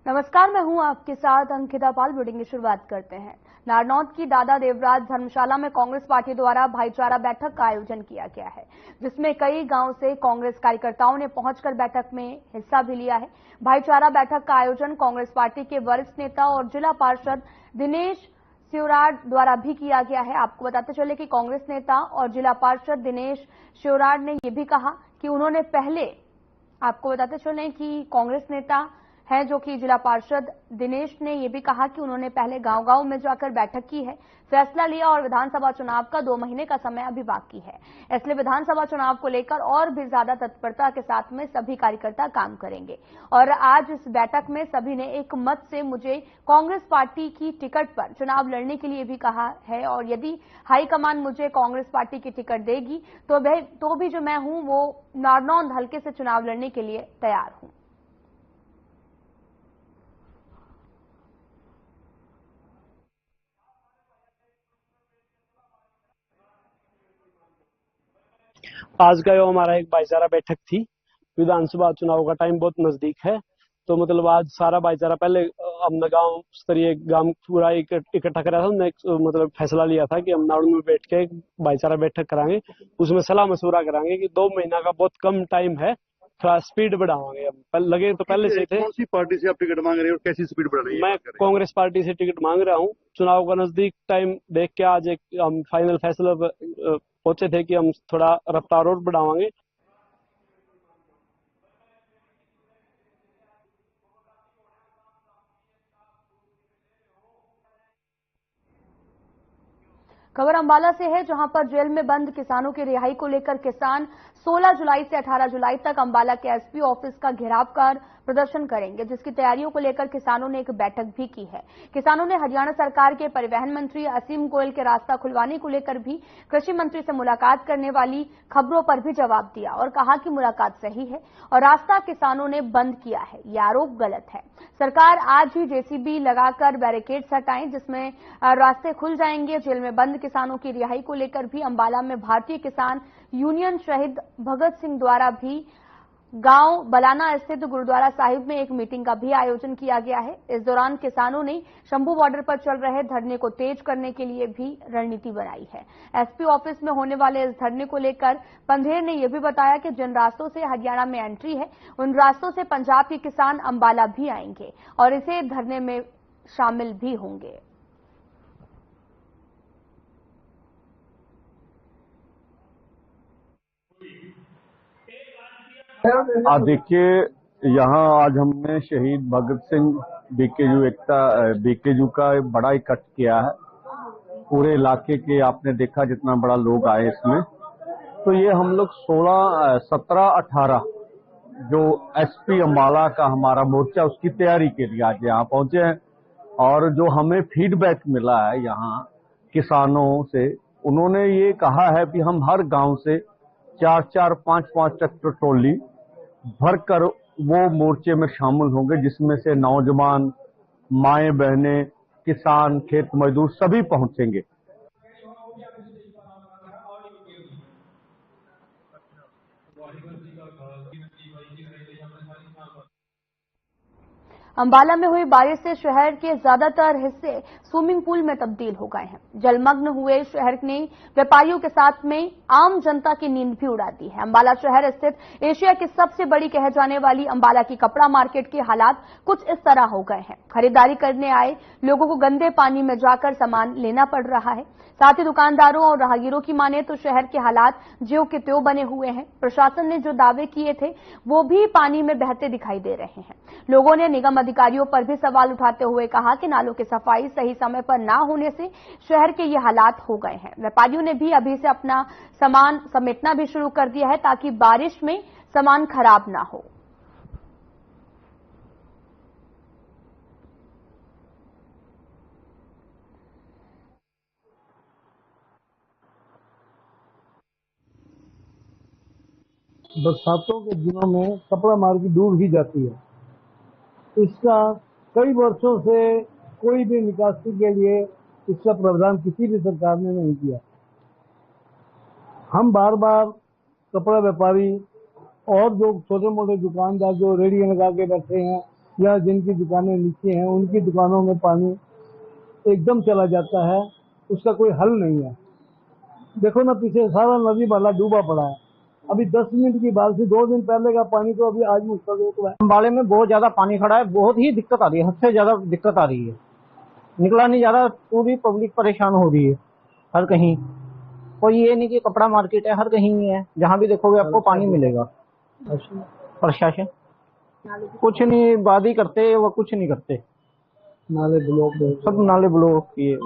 नमस्कार, मैं हूं आपके साथ अंकिता पाल। बुलेटिन की शुरुआत करते हैं। नारनौद की दादा देवराज धर्मशाला में कांग्रेस पार्टी द्वारा भाईचारा बैठक का आयोजन किया गया है, जिसमें कई गांव से कांग्रेस कार्यकर्ताओं ने पहुंचकर बैठक में हिस्सा भी लिया है। भाईचारा बैठक का आयोजन कांग्रेस पार्टी के वरिष्ठ नेता और जिला पार्षद दिनेश श्योराड द्वारा भी किया गया है। आपको बताते चले कि कांग्रेस नेता और जिला पार्षद दिनेश श्योराड ने यह भी कहा कि उन्होंने पहले आपको बताते चले कि कांग्रेस नेता है जो कि जिला पार्षद दिनेश ने यह भी कहा कि उन्होंने पहले गांव-गांव में जाकर बैठक की है, फैसला लिया और विधानसभा चुनाव का 2 महीने का समय अभी बाकी है, इसलिए विधानसभा चुनाव को लेकर और भी ज्यादा तत्परता के साथ में सभी कार्यकर्ता काम करेंगे। और आज इस बैठक में सभी ने एक मत से मुझे कांग्रेस पार्टी की टिकट पर चुनाव लड़ने के लिए भी कहा है और यदि हाईकमान मुझे कांग्रेस पार्टी की टिकट देगी तो भी जो मैं हूं वो नारनौंद हल्के से चुनाव लड़ने के लिए तैयार हूं। आज का जो हमारा एक भाईचारा बैठक थी, विधानसभा चुनाव का टाइम बहुत नजदीक है, तो मतलब आज सारा भाईचारा पहले हमने गांव स्तरीय गांव पूरा इकट्ठा करा था। हमने मतलब फैसला लिया था कि हम नारनौद में बैठ के भाईचारा बैठक कराएंगे, उसमें सलाह मशवरा कराएंगे कि 2 महीना का बहुत कम टाइम है, थोड़ा स्पीड बढ़ावांगे। हम लगे तो पहले से थे। कौन सी पार्टी से आप टिकट मांग रहे हैं और कैसी स्पीड बढ़ा रही है? मैं कांग्रेस पार्टी से टिकट मांग रहा हूँ। चुनाव का नजदीक टाइम देख के आज एक हम फाइनल फैसला पहुंचे थे कि हम थोड़ा रफ्तार और बढ़ावांगे। खबर अंबाला से है, जहां पर जेल में बंद किसानों की रिहाई को लेकर किसान 16 जुलाई से 18 जुलाई तक अंबाला के एसपी ऑफिस का घेराव कर प्रदर्शन करेंगे, जिसकी तैयारियों को लेकर किसानों ने एक बैठक भी की है। किसानों ने हरियाणा सरकार के परिवहन मंत्री असीम गोयल के रास्ता खुलवाने को लेकर भी कृषि मंत्री से मुलाकात करने वाली खबरों पर भी जवाब दिया और कहा कि मुलाकात सही है और रास्ता किसानों ने बंद किया है, यह आरोप गलत है। सरकार आज ही जेसीबी लगाकर बैरिकेड्स हटाएं, जिसमें रास्ते खुल जाएंगे। जेल में बंद किसानों की रिहाई को लेकर भी अंबाला में भारतीय किसान यूनियन शहीद भगत सिंह द्वारा भी गांव बलाना स्थित गुरुद्वारा साहिब में एक मीटिंग का भी आयोजन किया गया है। इस दौरान किसानों ने शंभू बॉर्डर पर चल रहे धरने को तेज करने के लिए भी रणनीति बनाई है। एसपी ऑफिस में होने वाले इस धरने को लेकर पंधेर ने यह भी बताया कि जिन रास्तों से हरियाणा में एंट्री है, उन रास्तों से पंजाब के किसान अंबाला भी आएंगे और इसे धरने में शामिल भी होंगे। देखिए, यहाँ आज हमने शहीद भगत सिंह बीकेजू का बड़ा इकट्ठ किया है। पूरे इलाके के आपने देखा जितना बड़ा लोग आए इसमें, तो ये हम लोग 16, 17, 18 जो एसपी अंबाला का हमारा मोर्चा उसकी तैयारी के लिए आज यहाँ पहुंचे हैं। और जो हमें फीडबैक मिला है यहाँ किसानों से, उन्होंने ये कहा है कि हम हर गांव से 4-4, 5-5 ट्रैक्टर ट्रॉली भरकर वो मोर्चे में शामिल होंगे, जिसमें से नौजवान, माएं बहनें, किसान, खेत मजदूर सभी पहुंचेंगे। अंबाला में हुई बारिश से शहर के ज्यादातर हिस्से स्विमिंग पूल में तब्दील हो गए हैं। जलमग्न हुए शहर ने व्यापारियों के साथ में आम जनता की नींद भी उड़ा दी है। अंबाला शहर स्थित एशिया की सबसे बड़ी कहे जाने वाली अंबाला की कपड़ा मार्केट के हालात कुछ इस तरह हो गए हैं। खरीदारी करने आए लोगों को गंदे पानी में जाकर सामान लेना पड़ रहा है। साथ ही दुकानदारों और राहगीरों की माने तो शहर के हालात ज्यों के त्यों बने हुए हैं। प्रशासन ने जो दावे किए थे वो भी पानी में बहते दिखाई दे रहे हैं। लोगों ने निगम अधिकारियों पर भी सवाल उठाते हुए कहा कि नालों की सफाई सही समय पर न होने से शहर के ये हालात हो गए हैं। व्यापारियों ने भी अभी से अपना सामान समेटना भी शुरू कर दिया है ताकि बारिश में सामान खराब ना हो। बरसातों के दिनों में कपड़ा मार्केट डूब ही जाती है। इसका कई वर्षों से कोई भी निकासी के लिए इसका प्रावधान किसी भी सरकार ने नहीं किया। हम बार बार कपड़ा व्यापारी और जो छोटे मोटे दुकानदार जो रेडी लगा के बैठे हैं या जिनकी दुकानें नीचे हैं उनकी दुकानों में पानी एकदम चला जाता है, उसका कोई हल नहीं है। देखो ना, पीछे सारा नदी वाला डूबा पड़ा है। अभी 10 मिनट की बात थी, 2 दिन पहले का पानी तो अभी आज मुझको रोक रहा है। अम्बाले में बहुत ज्यादा पानी खड़ा है, बहुत ही दिक्कत आ रही है, हद से ज्यादा दिक्कत आ रही है, निकला नहीं जा रहा, पूरी पब्लिक परेशान हो रही है। हर कहीं कोई ये नहीं कि कपड़ा मार्केट है, हर कहीं है, जहाँ भी देखोगे आपको पानी मिलेगा। प्रशासन कुछ नहीं, वादी करते वो कुछ नहीं करते, नाले ब्लॉक, सब नाले ब्लॉक किए।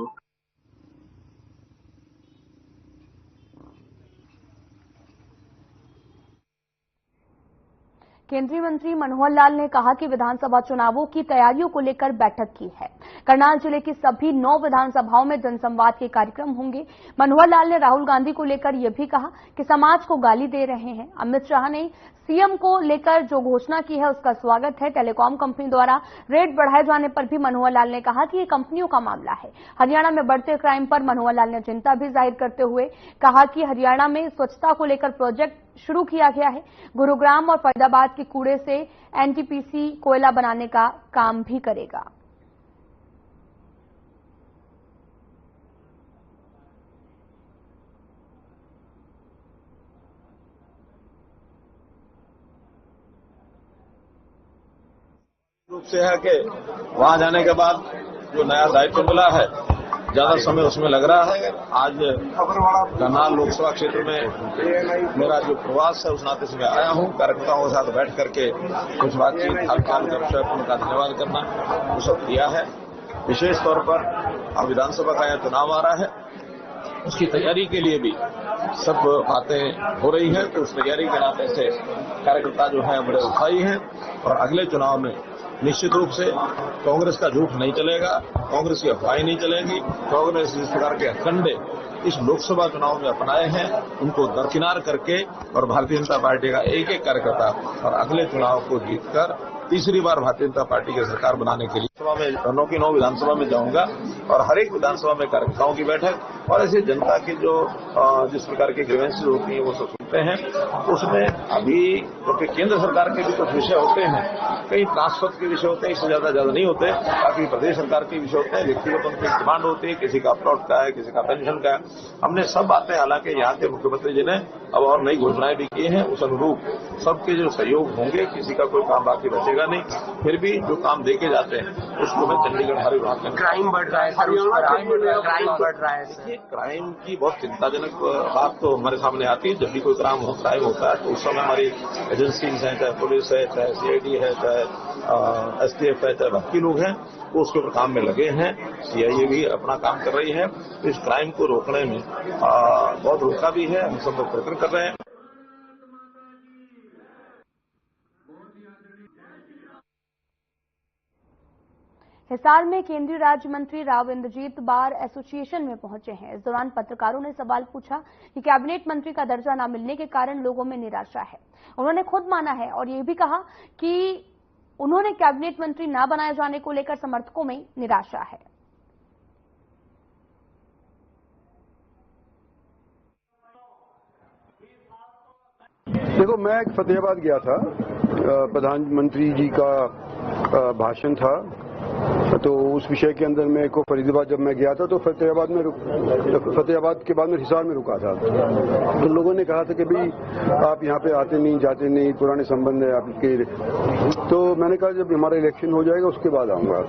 केंद्रीय मंत्री मनोहर लाल ने कहा कि विधानसभा चुनावों की तैयारियों को लेकर बैठक की है। करनाल जिले की सभी 9 विधानसभाओं में जनसंवाद के कार्यक्रम होंगे। मनोहर लाल ने राहुल गांधी को लेकर यह भी कहा कि समाज को गाली दे रहे हैं। अमित शाह ने सीएम को लेकर जो घोषणा की है उसका स्वागत है। टेलीकॉम कंपनी द्वारा रेट बढ़ाए जाने पर भी मनोहर लाल ने कहा कि ये कंपनियों का मामला है। हरियाणा में बढ़ते क्राइम पर मनोहर लाल ने चिंता भी जाहिर करते हुए कहा कि हरियाणा में स्वच्छता को लेकर प्रोजेक्ट शुरू किया गया है। गुरुग्राम और फरीदाबाद के कूड़े से एनटीपीसी कोयला बनाने का काम भी करेगा। रूप से है कि वहां जाने के बाद जो नया दायित्व मिला है, ज्यादा समय उसमें लग रहा है। आज करनाल लोकसभा क्षेत्र में मेरा जो प्रवास है उस नाते से मैं आया हूं। कार्यकर्ताओं के साथ बैठ करके कुछ बातचीत, हालचाल, गपशप, उनका धन्यवाद करना, वो सब किया है। विशेष तौर पर अब विधानसभा का यह चुनाव आ रहा है, उसकी तैयारी के लिए भी सब बातें हो रही हैं। तो उस तैयारी के नाते से कार्यकर्ता जो है बड़े उत्साही हैं और अगले चुनाव में निश्चित रूप से कांग्रेस का झूठ नहीं चलेगा, कांग्रेस की अफवाहें नहीं चलेंगी। कांग्रेस जिस प्रकार के अखंडे इस लोकसभा चुनाव में अपनाए हैं उनको दरकिनार करके और भारतीय जनता पार्टी का एक एक कार्यकर्ता और अगले चुनाव को जीतकर तीसरी बार भारतीय जनता पार्टी की सरकार बनाने के लिए सभा में 9 की 9 विधानसभा में जाऊंगा और हर एक विधानसभा में कार्यकर्ताओं की बैठक और ऐसे जनता की जो जिस प्रकार की ग्रीवेंसेस होती हैं वो सब सुनते हैं। उसमें अभी क्योंकि केंद्र सरकार के भी कुछ विषय होते हैं, कई ट्रांसफर के विषय होते हैं, इससे ज्यादा नहीं होते, बाकी प्रदेश सरकार के विषय होते हैं, व्यक्तिगत उनकी डिमांड होती है, किसी का अपलॉट का है, किसी का पेंशन का है। हमने सब बातें, हालांकि यहाँ के मुख्यमंत्री जी ने अब और नई घोषणाएं भी की हैं, उस अनुरूप सबके जो सहयोग होंगे, किसी का कोई काम बाकी बचेगा नहीं। फिर भी जो काम देके जाते हैं उसको मैं चंडीगढ़ हर विभाग में। क्राइम बढ़ रहा है सर, क्राइम बढ़ रहा है। देखिए, क्राइम की बहुत चिंताजनक बात तो हमारे सामने आती है। जब भी कोई क्राइम होता है तो उस समय हमारी एजेंसीज हैं, चाहे पुलिस है, चाहे सीआईडी है, चाहे एसटीएफ है, चाहे बाकी लोग हैं, वो उसके ऊपर काम में लगे हैं। सीआईए भी अपना काम कर रही है। इस क्राइम को रोकने में बहुत रोका भी है, हम सब लोग प्रयत्न कर रहे हैं। हिसार में केंद्रीय राज्य मंत्री राव इंद्रजीत बार एसोसिएशन में पहुंचे हैं। इस दौरान पत्रकारों ने सवाल पूछा कि कैबिनेट मंत्री का दर्जा न मिलने के कारण लोगों में निराशा है। उन्होंने खुद माना है और यह भी कहा कि उन्होंने कैबिनेट मंत्री न बनाए जाने को लेकर समर्थकों में निराशा है। देखो, मैं फतेहाबाद गया था, प्रधानमंत्री जी का भाषण था, तो उस विषय के अंदर मेरे को फरीदाबाद जब मैं गया था तो फतेहाबाद के बाद में हिसार में रुका था। तो लोगों ने कहा था कि भाई आप यहाँ पे आते नहीं, जाते नहीं, पुराने संबंध है आपके। तो मैंने कहा जब हमारा इलेक्शन हो जाएगा उसके बाद आऊंगा।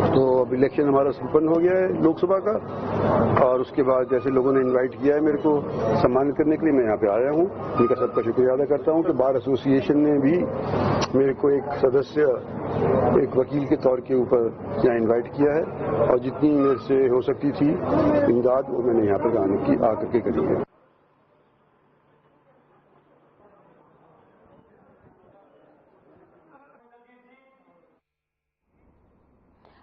तो अब इलेक्शन हमारा संपन्न हो गया है लोकसभा का, और उसके बाद जैसे लोगों ने इनवाइट किया है मेरे को सम्मान करने के लिए, मैं यहाँ पे आया हूँ। उनका सबका शुक्रिया अदा करता हूँ कि बार एसोसिएशन ने भी मेरे को एक सदस्य, एक वकील के तौर के ऊपर यहाँ इनवाइट किया है, और जितनी मेरे से हो सकती थी इमदाद वो मैंने यहाँ पर आने की आकर के करी है।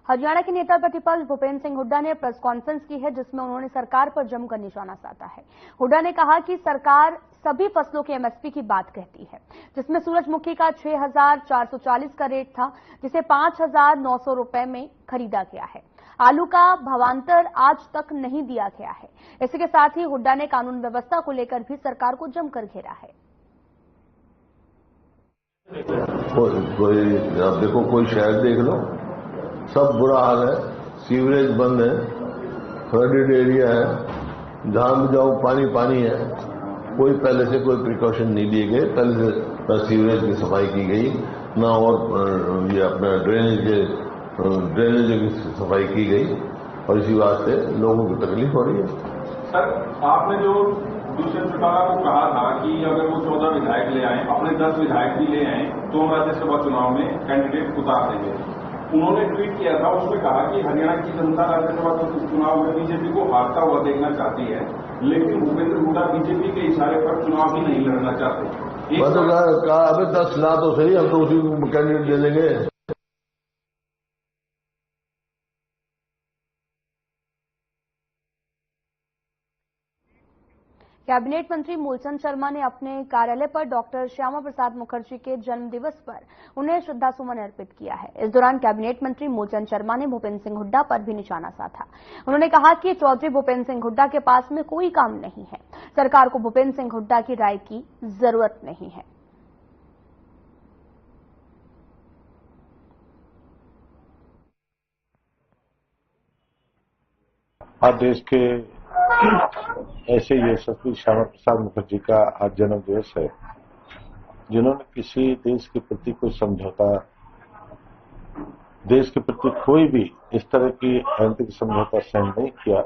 हरियाणा के नेता प्रतिपक्ष भूपेंद्र सिंह हुड्डा ने प्रेस कॉन्फ्रेंस की है, जिसमें उन्होंने सरकार पर जमकर निशाना साधा है। हुड्डा ने कहा कि सरकार सभी फसलों के एमएसपी की बात कहती है, जिसमें सूरजमुखी का 6,440 का रेट था, जिसे 5,900 रुपए में खरीदा गया है। आलू का भावांतर आज तक नहीं दिया गया है। इसी के साथ ही हुड्डा ने कानून व्यवस्था को लेकर भी सरकार को जमकर घेरा है। कोई आप देखो, कोई शहर देख लो, सब बुरा हाल है। सीवरेज बंद है, फ्लडेड एरिया है, जहां भी जाओ पानी पानी है। कोई पहले से कोई प्रिकॉशन नहीं लिए गए। पहले से न सीवरेज की सफाई की गई, न और ये अपना ड्रेनेज की सफाई की गई, और इसी वास्ते लोगों की तकलीफ हो रही है। सर, आपने जो दुष्यंत चौटाला को कहा था कि अगर वो 14 विधायक ले आए, अपने 10 विधायक भी ले आए, तो हम राज्यसभा चुनाव में कैंडिडेट उतार देंगे। उन्होंने ट्वीट किया था, उसमें कहा कि हरियाणा की जनता राज्यसभा चुनाव में बीजेपी को हारता हुआ देखना चाहती है, लेकिन भूपेंद्र हुड्डा बीजेपी के इशारे पर चुनाव ही नहीं लड़ना चाहते। अबे 10 ला तो सही, हम तो उसी कैंडिडेट दे देंगे। कैबिनेट मंत्री मूलचंद शर्मा ने अपने कार्यालय पर डॉक्टर श्यामा प्रसाद मुखर्जी के जन्म दिवस पर उन्हें श्रद्धासुमन अर्पित किया है। इस दौरान कैबिनेट मंत्री मूलचंद शर्मा ने भूपेंद्र सिंह हुड्डा पर भी निशाना साधा। उन्होंने कहा कि चौधरी भूपेंद्र सिंह हुड्डा के पास में कोई काम नहीं है, सरकार को भूपेंद्र सिंह हुड्डा की राय की जरूरत नहीं है। आज देश के ऐसे यशस्वी श्यामा प्रसाद मुखर्जी का आज जन्म दिवस है, जिन्होंने किसी देश के प्रति कोई समझौता, देश के प्रति कोई भी इस तरह की अनैतिक समझौता सहन नहीं किया।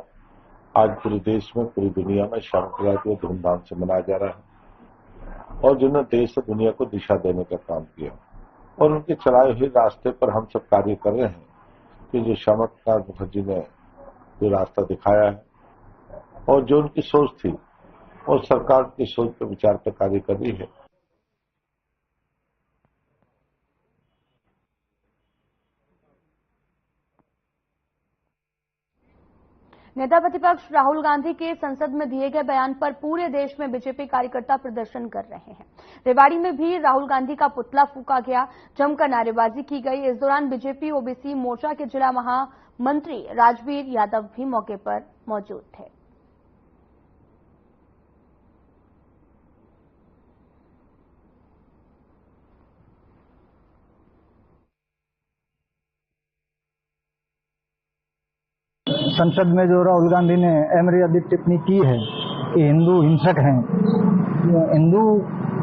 आज पूरे देश में, पूरी दुनिया में श्यामा प्रसाद को धूमधाम से मनाया जा रहा है, और जिन्होंने देश और दुनिया को दिशा देने का काम किया, और उनके चलाए हुए रास्ते पर हम सब कार्य कर रहे हैं कि जो श्यामा प्रसाद मुखर्जी ने जो रास्ता दिखाया है और जो उनकी सोच थी, और सरकार की सोच पर विचार पर कार्य कर रही है। नेता प्रतिपक्ष राहुल गांधी के संसद में दिए गए बयान पर पूरे देश में बीजेपी कार्यकर्ता प्रदर्शन कर रहे हैं। रेवाड़ी में भी राहुल गांधी का पुतला फूंका गया, जमकर नारेबाजी की गई। इस दौरान बीजेपी ओबीसी मोर्चा के जिला महामंत्री राजवीर यादव भी मौके पर मौजूद थे। संसद में जो राहुल गांधी ने अमर्यादित टिप्पणी की है कि हिंदू हिंसक हैं, हिंदू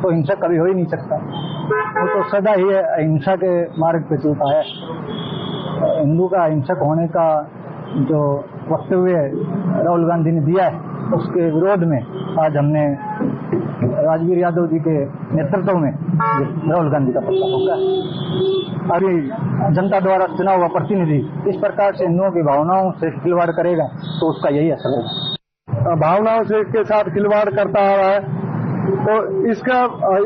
तो हिंसक कभी हो ही नहीं सकता, वो तो सदा ही अहिंसा के मार्ग पे चलता है। हिंदू का हिंसक होने का जो वक्तव्य राहुल गांधी ने दिया है, उसके विरोध में आज हमने राजवीर यादव जी के नेतृत्व में राहुल गांधी का पुतला फूंका। अभी जनता द्वारा चुना हुआ प्रतिनिधि इस प्रकार से हिंदुओं की भावनाओं से खिलवाड़ करेगा तो उसका यही असर होगा। भावनाओं से के साथ खिलवाड़ करता आ रहा है, तो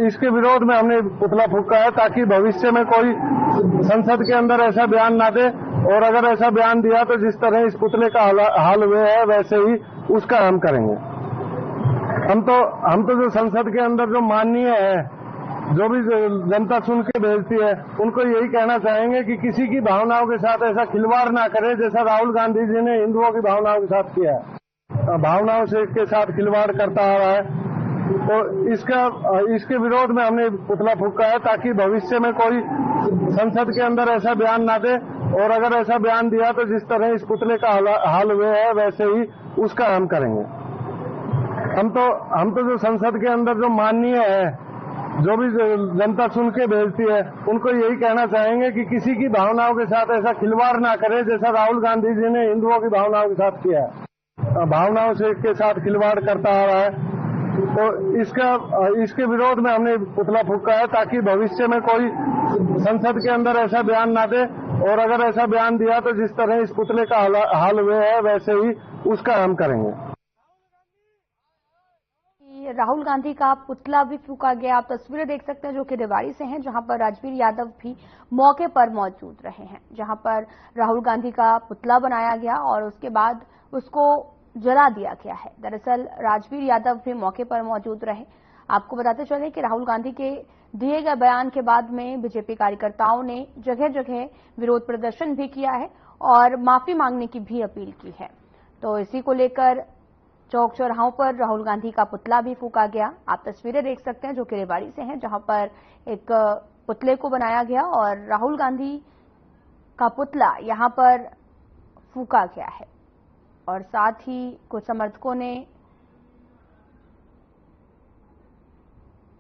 इसके विरोध में हमने पुतला फूंका है, ताकि भविष्य में कोई संसद के अंदर ऐसा बयान ना दे, और अगर ऐसा बयान दिया तो जिस तरह इस पुतले का हाल हुए है वैसे ही उसका हम करेंगे। हम तो जो संसद के अंदर जो माननीय है, जो भी जनता सुन के भेजती है, उनको यही कहना चाहेंगे कि किसी की भावनाओं के साथ ऐसा खिलवाड़ ना करे जैसा राहुल गांधी जी ने हिंदुओं की भावनाओं के साथ किया है। भावनाओं से के साथ खिलवाड़ करता आ रहा है, तो इसके विरोध में हमने पुतला फूंका है, ताकि भविष्य में कोई संसद के अंदर ऐसा बयान ना दे, और अगर ऐसा बयान दिया तो जिस तरह इस पुतले का हाल हुए है वैसे ही उसका हम करेंगे। हम तो जो संसद के अंदर जो माननीय है, जो भी जनता सुन के भेजती है, उनको यही कहना चाहेंगे कि किसी की भावनाओं के साथ ऐसा खिलवाड़ ना करे जैसा राहुल गांधी जी ने हिंदुओं की भावनाओं के साथ किया है। भावनाओं से के साथ खिलवाड़ करता आ रहा है, तो इसके विरोध में हमने पुतला फूंका है, ताकि भविष्य में कोई संसद के अंदर ऐसा बयान ना दे, और अगर ऐसा बयान दिया तो जिस तरह इस पुतले का हाल हुए है वैसे ही उसका हम करेंगे। राहुल गांधी का पुतला भी फूंका गया। आप तस्वीरें देख सकते हैं जो कि रेवाड़ी से हैं, जहां पर राजवीर यादव भी मौके पर मौजूद रहे हैं, जहां पर राहुल गांधी का पुतला बनाया गया और उसके बाद उसको जला दिया गया है। दरअसल राजवीर यादव भी मौके पर मौजूद रहे। आपको बताते चले कि राहुल गांधी के दिए गए बयान के बाद में बीजेपी कार्यकर्ताओं ने जगह जगह विरोध प्रदर्शन भी किया है और माफी मांगने की भी अपील की है। तो इसी को लेकर चौक चौराहों पर राहुल गांधी का पुतला भी फूंका गया। आप तस्वीरें देख सकते हैं जो कि रेवाड़ी से हैं, जहां पर एक पुतले को बनाया गया और राहुल गांधी का पुतला यहां पर फूंका गया है और साथ ही कुछ समर्थकों ने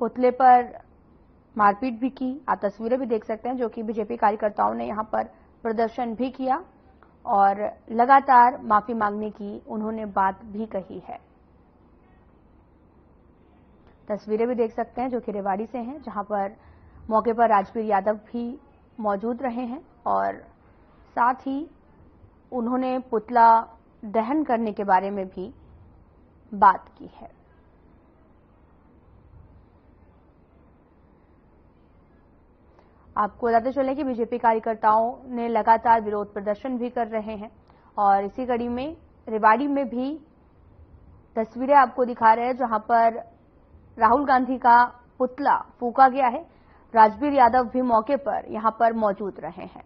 पुतले पर मारपीट भी की। आप तस्वीरें भी देख सकते हैं जो कि बीजेपी कार्यकर्ताओं ने यहां पर प्रदर्शन भी किया और लगातार माफी मांगने की उन्होंने बात भी कही है। तस्वीरें भी देख सकते हैं जो कि रेवाड़ी से हैं, जहां पर मौके पर राजवीर यादव भी मौजूद रहे हैं और साथ ही उन्होंने पुतला दहन करने के बारे में भी बात की है। आपको बताते चले कि बीजेपी कार्यकर्ताओं ने लगातार विरोध प्रदर्शन भी कर रहे हैं और इसी कड़ी में रेवाड़ी में भी तस्वीरें आपको दिखा रहे हैं जहां पर राहुल गांधी का पुतला फूंका गया है। राजवीर यादव भी मौके पर यहां पर मौजूद रहे हैं।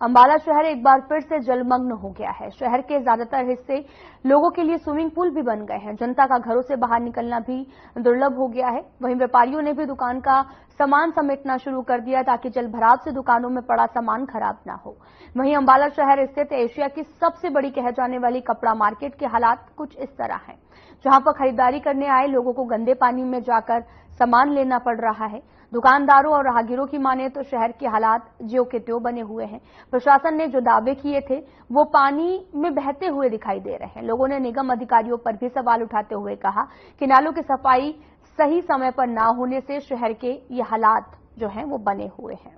अंबाला शहर एक बार फिर से जलमग्न हो गया है। शहर के ज्यादातर हिस्से लोगों के लिए स्विमिंग पूल भी बन गए हैं। जनता का घरों से बाहर निकलना भी दुर्लभ हो गया है। वहीं व्यापारियों ने भी दुकान का सामान समेटना शुरू कर दिया ताकि जलभराव से दुकानों में पड़ा सामान खराब ना हो। वहीं अंबाला शहर स्थित एशिया की सबसे बड़ी कहे जाने वाली कपड़ा मार्केट के हालात कुछ इस तरह हैं, जहां पर खरीदारी करने आए लोगों को गंदे पानी में जाकर सामान लेना पड़ रहा है। दुकानदारों और राहगीरों की माने तो शहर के हालात ज्यों के त्यों बने हुए हैं। प्रशासन ने जो दावे किए थे वो पानी में बहते हुए दिखाई दे रहे हैं। लोगों ने निगम अधिकारियों पर भी सवाल उठाते हुए कहा कि नालों की सफाई सही समय पर ना होने से शहर के ये हालात जो हैं वो बने हुए हैं।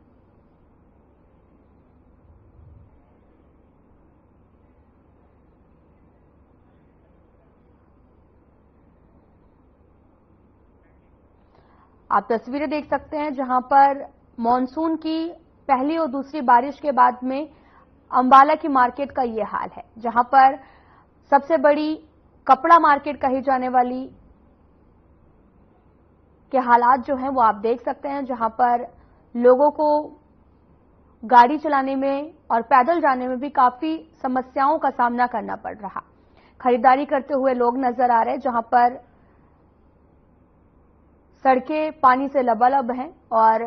आप तस्वीरें देख सकते हैं जहां पर मॉनसून की पहली और दूसरी बारिश के बाद में अंबाला की मार्केट का ये हाल है, जहां पर सबसे बड़ी कपड़ा मार्केट कही जाने वाली के हालात जो हैं वो आप देख सकते हैं, जहां पर लोगों को गाड़ी चलाने में और पैदल जाने में भी काफी समस्याओं का सामना करना पड़ रहा। खरीदारी करते हुए लोग नजर आ रहे हैं, जहां पर सड़कें पानी से लबालब हैं और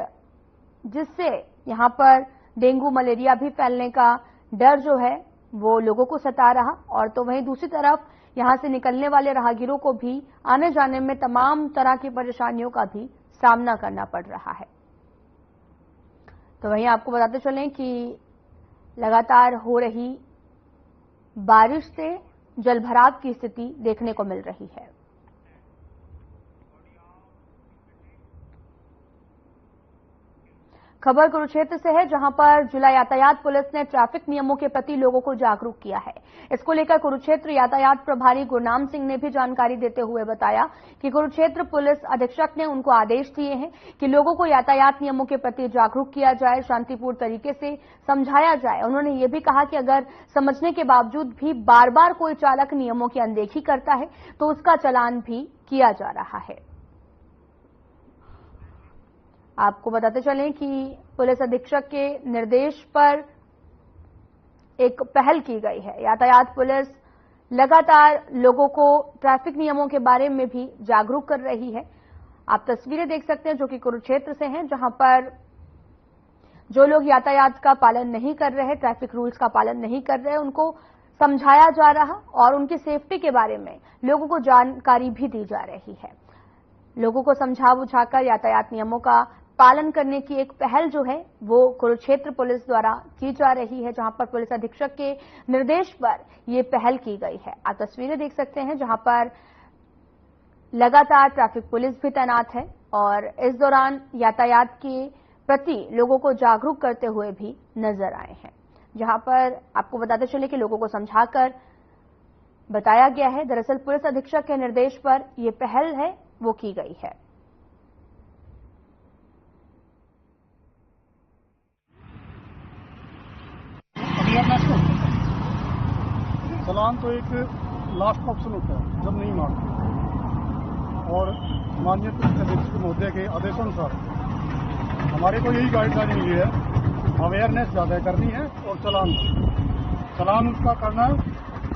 जिससे यहां पर डेंगू मलेरिया भी फैलने का डर जो है वो लोगों को सता रहा। और तो वहीं दूसरी तरफ यहां से निकलने वाले राहगीरों को भी आने जाने में तमाम तरह की परेशानियों का भी सामना करना पड़ रहा है। तो वहीं आपको बताते चलें कि लगातार हो रही बारिश से जलभराव की स्थिति देखने को मिल रही है। खबर कुरुक्षेत्र से है, जहां पर जिला यातायात पुलिस ने ट्रैफिक नियमों के प्रति लोगों को जागरूक किया है। इसको लेकर कुरुक्षेत्र यातायात प्रभारी गुरनाम सिंह ने भी जानकारी देते हुए बताया कि कुरुक्षेत्र पुलिस अधीक्षक ने उनको आदेश दिए हैं कि लोगों को यातायात नियमों के प्रति जागरूक किया जाए, शांतिपूर्ण तरीके से समझाया जाए। उन्होंने ये भी कहा कि अगर समझने के बावजूद भी बार बार कोई चालक नियमों की अनदेखी करता है तो उसका चालान भी किया जा रहा है। आपको बताते चलें कि पुलिस अधीक्षक के निर्देश पर एक पहल की गई है। यातायात पुलिस लगातार लोगों को ट्रैफिक नियमों के बारे में भी जागरूक कर रही है। आप तस्वीरें देख सकते हैं जो कि कुरुक्षेत्र से हैं, जहां पर जो लोग यातायात का पालन नहीं कर रहे, ट्रैफिक रूल्स का पालन नहीं कर रहे, उनको समझाया जा रहा और उनकी सेफ्टी के बारे में लोगों को जानकारी भी दी जा रही है। लोगों को समझा बुझाकर यातायात नियमों का पालन करने की एक पहल जो है वो कुरुक्षेत्र पुलिस द्वारा की जा रही है, जहां पर पुलिस अधीक्षक के निर्देश पर ये पहल की गई है। आप तस्वीरें देख सकते हैं जहां पर लगातार ट्रैफिक पुलिस भी तैनात है और इस दौरान यातायात के प्रति लोगों को जागरूक करते हुए भी नजर आए हैं। जहां पर आपको बताते चले कि लोगों को समझाकर बताया गया है। दरअसल पुलिस अधीक्षक के निर्देश पर यह पहल है वो की गई है। चालान तो एक लास्ट ऑप्शन होता है जब नहीं मारते, और माननीय पुलिस अधीक्षक महोदय के आदेशानुसार हमारे को यही गाइडलाइन मिली है, अवेयरनेस ज्यादा करनी है और चालान चलान उसका करना है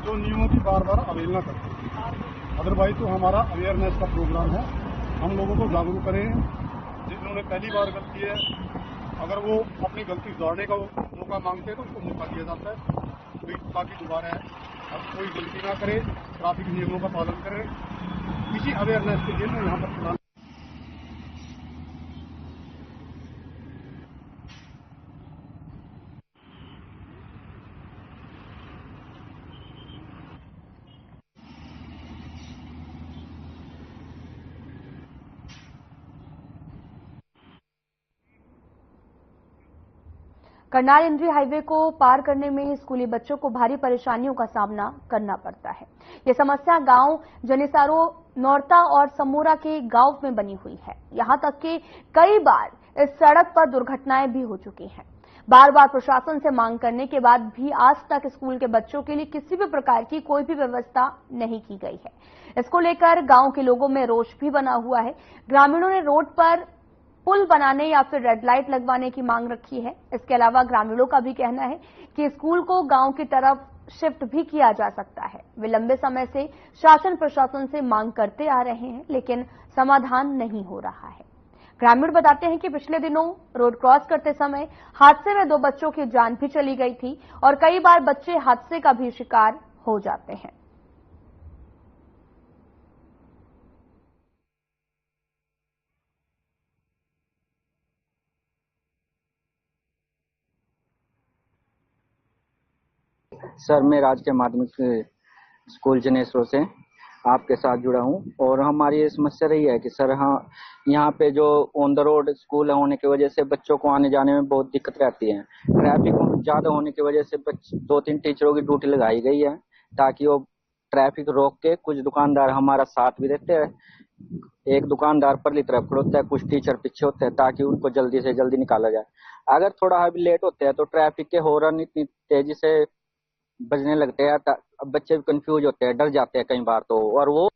जो नियमों की बार बार अवहेलना करते हैं। अदरवाइज तो हमारा अवेयरनेस का प्रोग्राम है, हम लोगों को जागरूक करें। जिन्होंने पहली बार गलती है, अगर वो अपनी गलती सुधारने का मौका मांगते हैं तो उसको मौका दिया जाता है ताकि दोबारा अब कोई गलती ना करे, ट्रैफिक नियमों का पालन करें। इसी अवेयरनेस के लिए मैं यहाँ पर चलान। करनाल इंद्री हाईवे को पार करने में स्कूली बच्चों को भारी परेशानियों का सामना करना पड़ता है। ये समस्या गांव जनिसारो, नौरता और समोरा के गांव में बनी हुई है। यहां तक कि कई बार इस सड़क पर दुर्घटनाएं भी हो चुकी हैं। बार बार प्रशासन से मांग करने के बाद भी आज तक स्कूल के बच्चों के लिए किसी भी प्रकार की कोई भी व्यवस्था नहीं की गई है। इसको लेकर गांव के लोगों में रोष भी बना हुआ है। ग्रामीणों ने रोड पर पुल बनाने या फिर रेड लाइट लगवाने की मांग रखी है। इसके अलावा ग्रामीणों का भी कहना है कि स्कूल को गांव की तरफ शिफ्ट भी किया जा सकता है। वे लंबे समय से शासन प्रशासन से मांग करते आ रहे हैं, लेकिन समाधान नहीं हो रहा है। ग्रामीण बताते हैं कि पिछले दिनों रोड क्रॉस करते समय हादसे में 2 बच्चों की जान भी चली गई थी और कई बार बच्चे हादसे का भी शिकार हो जाते हैं। सर, मैं राजकीय माध्यमिक स्कूल जनेश्वर से आपके साथ जुड़ा हूं और हमारी ये समस्या रही है कि सर यहाँ पे जो ऑन द रोड स्कूल होने की वजह से बच्चों को आने जाने में बहुत दिक्कत रहती है। ट्रैफिक ज्यादा होने की वजह से 2-3 टीचरों की ड्यूटी लगाई गई है ताकि वो ट्रैफिक रोक के, कुछ दुकानदार हमारा साथ भी देते हैं। एक दुकानदार परली तरफ खड़ोता है, कुछ टीचर पीछे होते हैं ताकि उनको जल्दी से जल्दी निकाला जाए। अगर थोड़ा भी लेट होते हैं तो ट्रैफिक के हॉर्न इतनी तेजी से बजने लगते हैं, बच्चे भी कंफ्यूज होते हैं, डर जाते हैं कई बार तो। और वो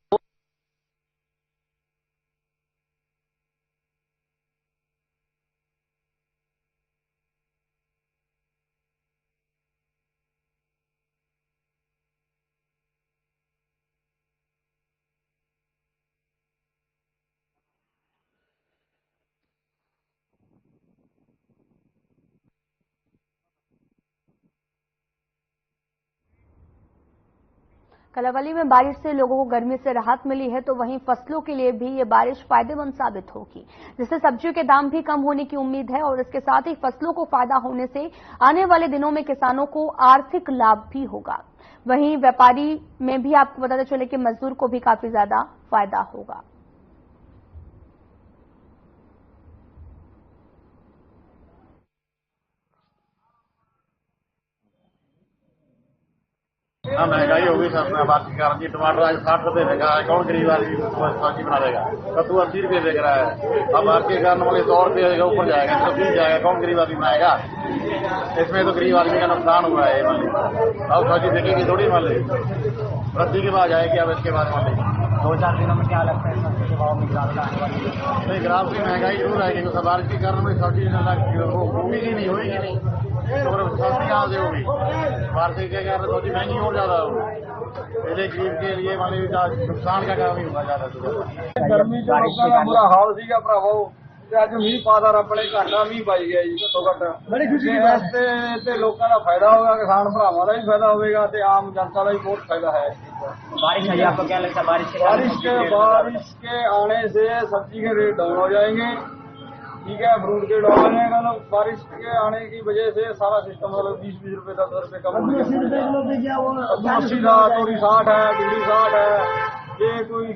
कलावली में बारिश से लोगों को गर्मी से राहत मिली है, तो वहीं फसलों के लिए भी ये बारिश फायदेमंद साबित होगी, जिससे सब्जियों के दाम भी कम होने की उम्मीद है और इसके साथ ही फसलों को फायदा होने से आने वाले दिनों में किसानों को आर्थिक लाभ भी होगा। वहीं व्यापारी में भी आपको बताते चले कि मजदूर को भी काफी ज्यादा फायदा होगा। महंगाई होगी सर, मैं बात कर रही। टमाटर आज 60 रुपए देगा, कौन गरीब आदमी सब्जी बना देगा? कद्दू 80 रुपए देख रहा है। अब भारत के कारण वाले 100 रुपए ऊपर जाएगा, 120 जाएगा, कौन गरीब आदमी बनाएगा? इसमें तो गरीब आदमी का नुकसान हुआ है। मान ली अब सब्जी देखेगी थोड़ी, मान ली रद्दी के बाद जाएगी। अब इसके बाद मान ली 2-4 दिनों में क्या लगता है सब्जी के भाव में ज्यादा आने वाली है? नहीं, ग्राम की महंगाई जरूर आएगी क्योंकि बारिश के कारण सब्जी होगी नहीं, होगी नहीं, तो सब्जी कहाँ से होगी? बारिश के कारण सब्जी महंगी और ज्यादा होगी। पहले गरीब के लिए मान लीजिए नुकसान का काम ही होगा ज्यादा से ज्यादा। गर्मी का बुरा हाल सीगा भरावो, ਅੱਜ ਮੀਂਹ ਪਾਦਾ ਆਪਣੇ ਘਾਟਾ ਮੀਂਹ ਪਾਈ ਗਿਆ ਜੀ। ਘੱਟੋ ਘੱਟ ਬੜੀ ਖੁਸ਼ੀ ਦੀ ਬਾਤ ਤੇ ਲੋਕਾਂ ਦਾ ਫਾਇਦਾ ਹੋਗਾ, ਕਿਸਾਨ ਭਰਾਵਾਂ ਦਾ ਵੀ ਫਾਇਦਾ ਹੋਵੇਗਾ ਤੇ ਆਮ ਜਨਤਾ ਦਾ ਵੀ ਬਹੁਤ ਫਾयदा है। बारिश है, आपको क्या लगता है बारिश के आने से सब्जी के रेट डाउन हो जाएंगे, ठीक है, फ्रूट के डाउन है। बारिश के आने की वजह से सारा सिस्टम मतलब 20-20 रुपए 10 रुपए कम हो जाएगा। 80 था, तोरी 60 है, भिंडी 60 है, ये कोई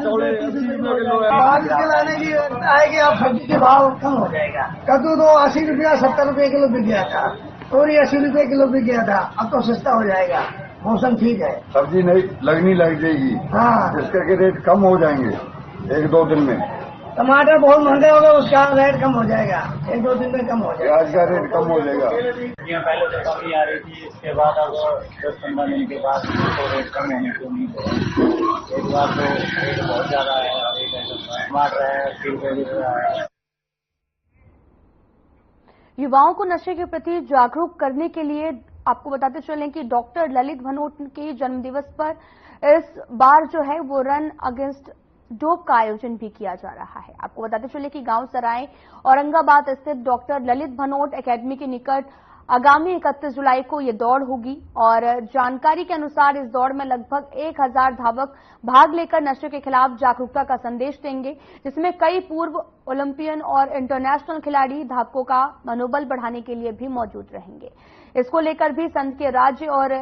चौले 80 रुपए किलो है। बारिश के लाने की आएगी, अब सब्जी के भाव कम हो जाएगा। कद्दू तो 80 रुपया 70 रुपए किलो बिक गया था, तोरी 80 रुपए किलो बिक गया था, अब तो सस्ता हो जाएगा। मौसम ठीक है, सब्जी नहीं लगनी लग जाएगी। हाँ, जिस करके रेट कम हो जाएंगे 1-2 दिन में। टमाटर बहुत महंगे हो गए, उसका रेट कम हो जाएगा, 1-2 दिन में कम हो जाएगा। प्याज का रेट कम हो जाएगा। पहले तो कमी आ रही थी, इसके बाद अब 10-15 दिन के बाद तो रेट कम होने की उम्मीद है। एक बार तो रेट बहुत ज्यादा है, टमाटर है 80 रुपए भी रहा है। युवाओं को नशे के प्रति जागरूक करने के लिए आपको बताते चलें कि डॉक्टर ललित भनोट के जन्मदिवस पर इस बार जो है वो रन अगेंस्ट डोप का आयोजन भी किया जा रहा है। आपको बताते चले कि गांव सराय औरंगाबाद स्थित डॉक्टर ललित भनोट एकेडमी के निकट आगामी 31 जुलाई को ये दौड़ होगी और जानकारी के अनुसार इस दौड़ में लगभग 1000 धावक भाग लेकर नशे के खिलाफ जागरूकता का संदेश देंगे, जिसमें कई पूर्व ओलंपियन और इंटरनेशनल खिलाड़ी धावकों का मनोबल बढ़ाने के लिए भी मौजूद रहेंगे। इसको लेकर भी संघ के राज्य और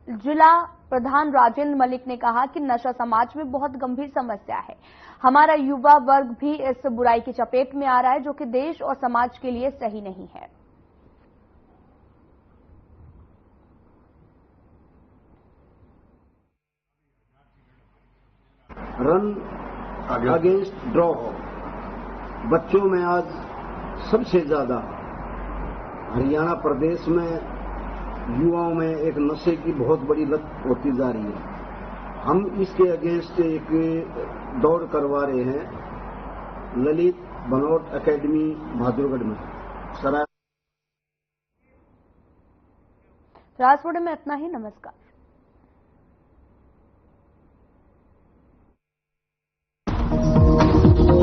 जिला प्रधान राजेंद्र मलिक ने कहा कि नशा समाज में बहुत गंभीर समस्या है। हमारा युवा वर्ग भी इस बुराई की चपेट में आ रहा है, जो कि देश और समाज के लिए सही नहीं है। रन अगेंस्ट ड्रॉप बच्चों में आज सबसे ज्यादा हरियाणा प्रदेश में युवाओं में एक नशे की बहुत बड़ी लत होती जा रही है। हम इसके अगेंस्ट एक दौड़ करवा रहे हैं ललित भनोट एकेडमी बहादुरगढ़ में। राजपुर में इतना ही। नमस्कार।